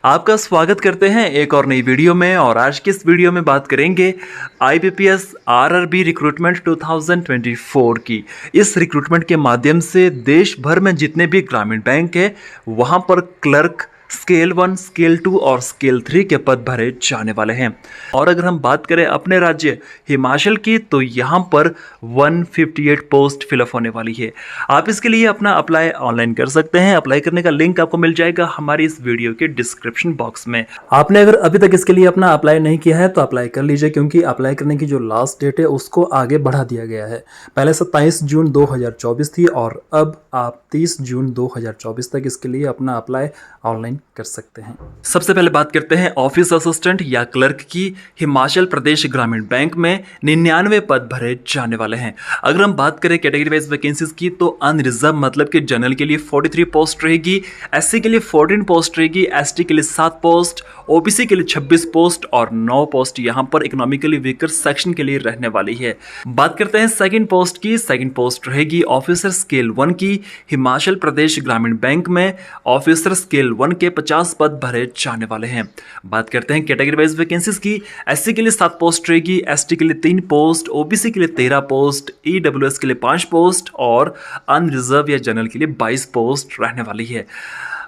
आपका स्वागत करते हैं एक और नई वीडियो में। और आज की इस वीडियो में बात करेंगे आईबीपीएस आरआरबी रिक्रूटमेंट 2024 की। इस रिक्रूटमेंट के माध्यम से देश भर में जितने भी ग्रामीण बैंक है वहां पर क्लर्क स्केल 1, स्केल 2 और स्केल 3 के पद भरे जाने वाले हैं। और अगर हम बात करें अपने राज्य हिमाचल की, तो यहाँ पर 158 पोस्ट फिलअप होने वाली है। आप इसके लिए अपना अप्लाई ऑनलाइन कर सकते हैं। अप्लाई करने का लिंक आपको मिल जाएगा हमारी इस वीडियो के डिस्क्रिप्शन बॉक्स में। आपने अगर अभी तक इसके लिए अपना अप्लाई नहीं किया है तो अप्लाई कर लीजिए, क्योंकि अप्लाई करने की जो लास्ट डेट है उसको आगे बढ़ा दिया गया है। पहले 27 जून 2024 थी और अब आप 30 जून 2024 तक इसके लिए अपना अप्लाई ऑनलाइन कर सकते हैं। सबसे पहले बात करते हैं ऑफिस असिस्टेंट या क्लर्क की। हिमाचल प्रदेश ग्रामीण बैंक में 99 पद भरे जाने वाले हैं। अगर हम बात करें कैटेगरी वाइज वैकेंसीज की, तो अनरिजर्व मतलब कि जनरल के लिए 43 पोस्ट रहेगी, एससी के लिए 14 पोस्ट रहेगी, एसटी के लिए 7 पोस्ट, ओबीसी के लिए 26 पोस्ट और 9 पोस्ट यहां पर इकोनॉमिकली वीकर सेक्शन के लिए रहने वाली है। बात करते हैं सेकंड पोस्ट की। सेकंड पोस्ट रहेगी ऑफिसर स्केल 1 की। हिमाचल प्रदेश ग्रामीण बैंक में ऑफिसर स्केल 1 के 50 पद भरे जाने वाले हैं। बात करते हैं कैटेगरी वाइज वैकेंसीज की। एससी के लिए 7 पोस्ट रहेगी, एसटी के लिए 3 पोस्ट, ओबीसी के लिए 13 पोस्ट, ईडब्ल्यूएस के लिए 5 पोस्ट और अनरिजर्व या जनरल के लिए 22 पोस्ट रहने वाली है।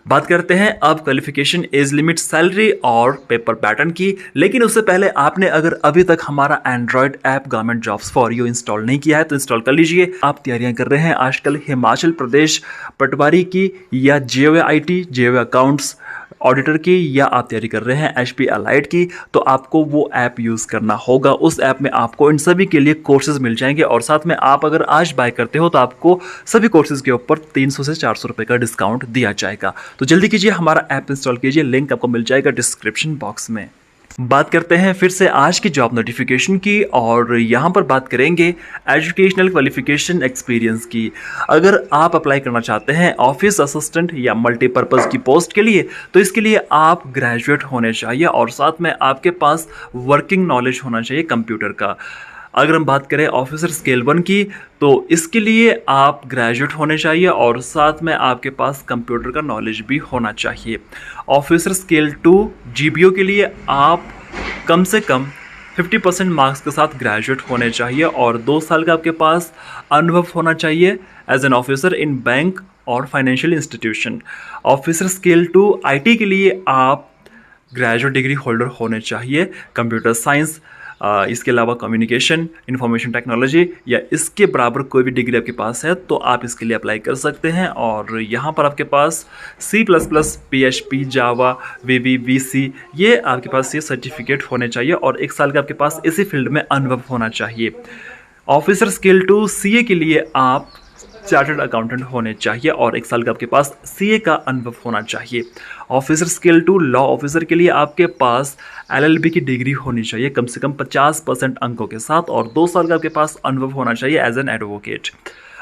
बात करते हैं अब क्वालिफिकेशन, एज लिमिट, सैलरी और पेपर पैटर्न की। लेकिन उससे पहले आपने अगर अभी तक हमारा Android app government jobs for you install नहीं किया है तो इंस्टॉल कर लीजिए। आप तैयारियां कर रहे हैं आजकल हिमाचल प्रदेश पटवारी की या JOA IT, JOA accounts auditor की, या आप तैयारी कर रहे हैं एचपी अलाइड की, तो आपको वो ऐप यूज़ करना होगा। उस ऐप में आपको इन सभी के लिए कोर्सेज मिल जाएंगे और साथ में आप अगर आज बाय करते हो तो आपको सभी कोर्सेज के ऊपर 300 से 400 रुपये का डिस्काउंट दिया जाएगा। तो जल्दी कीजिए, हमारा ऐप इंस्टॉल कीजिए, लिंक आपको मिल जाएगा डिस्क्रिप्शन बॉक्स में। बात करते हैं फिर से आज की जॉब नोटिफिकेशन की और यहाँ पर बात करेंगे एजुकेशनल क्वालिफिकेशन एक्सपीरियंस की। अगर आप अप्लाई करना चाहते हैं ऑफिस असिस्टेंट या मल्टीपर्पज़ की पोस्ट के लिए, तो इसके लिए आप ग्रेजुएट होने चाहिए और साथ में आपके पास वर्किंग नॉलेज होना चाहिए कंप्यूटर का। अगर हम बात करें ऑफिसर स्केल 1 की, तो इसके लिए आप ग्रेजुएट होने चाहिए और साथ में आपके पास कंप्यूटर का नॉलेज भी होना चाहिए। ऑफिसर स्केल 2 जीबीओ के लिए आप कम से कम 50% मार्क्स के साथ ग्रेजुएट होने चाहिए और 2 साल का आपके पास अनुभव होना चाहिए as an officer in bank और financial institution. Officer scale 2 IT के लिए आप ग्रेजुएट डिग्री होल्डर होने चाहिए, कंप्यूटर साइंस, इसके अलावा कम्युनिकेशन, इंफॉर्मेशन टेक्नोलॉजी या इसके बराबर कोई भी डिग्री आपके पास है तो आप इसके लिए अप्लाई कर सकते हैं। और यहाँ पर आपके पास C++, PHP, जावा, VB, VC ये आपके पास ये सर्टिफिकेट होने चाहिए और 1 साल का आपके पास इसी फील्ड में अनुभव होना चाहिए। ऑफिसर स्केल 2 CA के लिए आप चार्टर्ड अकाउंटेंट होने चाहिए और 1 साल का आपके पास CA का अनुभव होना चाहिए। ऑफिसर स्केल 2 लॉ ऑफिसर के लिए आपके पास LLB की डिग्री होनी चाहिए कम से कम 50% अंकों के साथ और 2 साल का आपके पास अनुभव होना चाहिए as an advocate.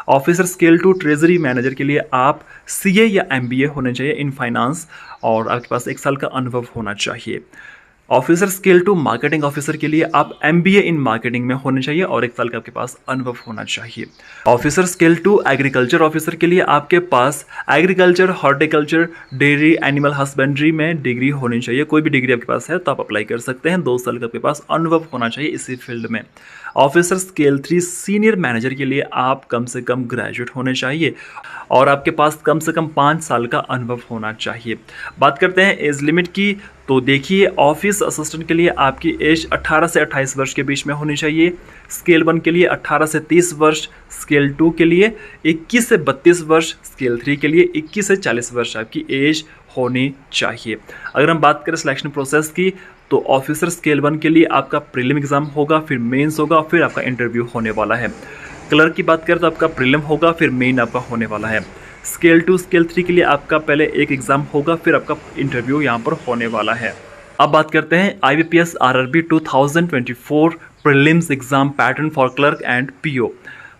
Officer scale 2 treasury manager के लिए आप CA या MBA होने चाहिए इन फाइनेंस और आपके पास 1 साल का अनुभव होना चाहिए। ऑफिसर स्केल 2 मार्केटिंग ऑफिसर के लिए आप MBA इन मार्केटिंग में होने चाहिए और 1 साल का आपके पास अनुभव होना चाहिए। ऑफिसर स्केल 2 एग्रीकल्चर ऑफिसर के लिए आपके पास agriculture, horticulture, dairy, animal husbandry में डिग्री होनी चाहिए। कोई भी डिग्री आपके पास है तो आप अप्लाई कर सकते हैं। 2 साल का आपके पास अनुभव होना चाहिए इसी फील्ड में। ऑफिसर स्केल 3 सीनियर मैनेजर के लिए आप कम से कम ग्रेजुएट होने चाहिए और आपके पास कम से कम 5 साल का अनुभव होना चाहिए। बात करते हैं एज लिमिट की, तो देखिए ऑफिस असिस्टेंट के लिए आपकी एज 18 से 28 वर्ष के बीच में होनी चाहिए। स्केल 1 के लिए 18 से 30 वर्ष, स्केल 2 के लिए 21 से 32 वर्ष, स्केल 3 के लिए 21 से 40 वर्ष आपकी एज होनी चाहिए। अगर हम बात करें सिलेक्शन प्रोसेस की, तो ऑफिसर स्केल 1 के लिए आपका प्रीलिम एग्जाम होगा, फिर मेंस होगा, फिर आपका इंटरव्यू होने वाला है। क्लर्क की बात करें तो आपका प्रीलिम होगा, फिर मेन आपका होने वाला है। स्केल 2 स्केल 3 के लिए आपका पहले एक एग्जाम होगा, फिर आपका इंटरव्यू यहाँ पर होने वाला है। अब बात करते हैं IBPS RRB 2024 prelims exam pattern for clerk and PO।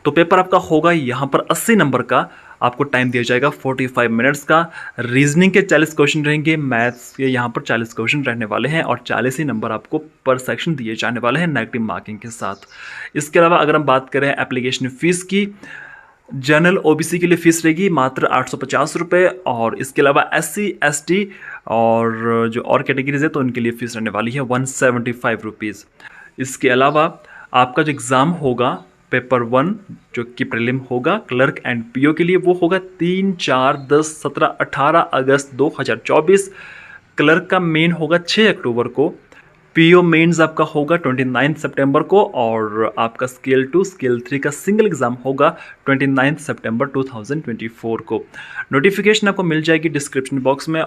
तो पेपर आपका होगा यहाँ पर 80 नंबर का, आपको टाइम दिया जाएगा 45 मिनट्स का। रीजनिंग के 40 क्वेश्चन रहेंगे, मैथ्स के यहाँ पर 40 क्वेश्चन रहने वाले हैं और 40 ही नंबर आपको पर सेक्शन दिए जाने वाले हैं नेगेटिव मार्किंग के साथ। इसके अलावा अगर हम बात करें एप्लीकेशन फ़ीस की, जनरल ओबीसी के लिए फीस रहेगी मात्र 850 रुपये, और इसके अलावा SC ST और जो और कैटेगरीज है तो उनके लिए फीस रहने वाली है 175 रुपीज़। इसके अलावा आपका जो एग्ज़ाम होगा पेपर 1 जो कि प्रीलिम होगा क्लर्क एंड पीओ के लिए, वो होगा 3, 4, 10, 17, 18 अगस्त 2024। क्लर्क का मेन होगा 6 अक्टूबर को, पीओ मेंस आपका होगा 29 सितंबर को, और आपका स्केल 2 स्केल 3 का सिंगल एग्जाम होगा 29 सितंबर 2024 को। नोटिफिकेशन आपको मिल जाएगी डिस्क्रिप्शन बॉक्स में।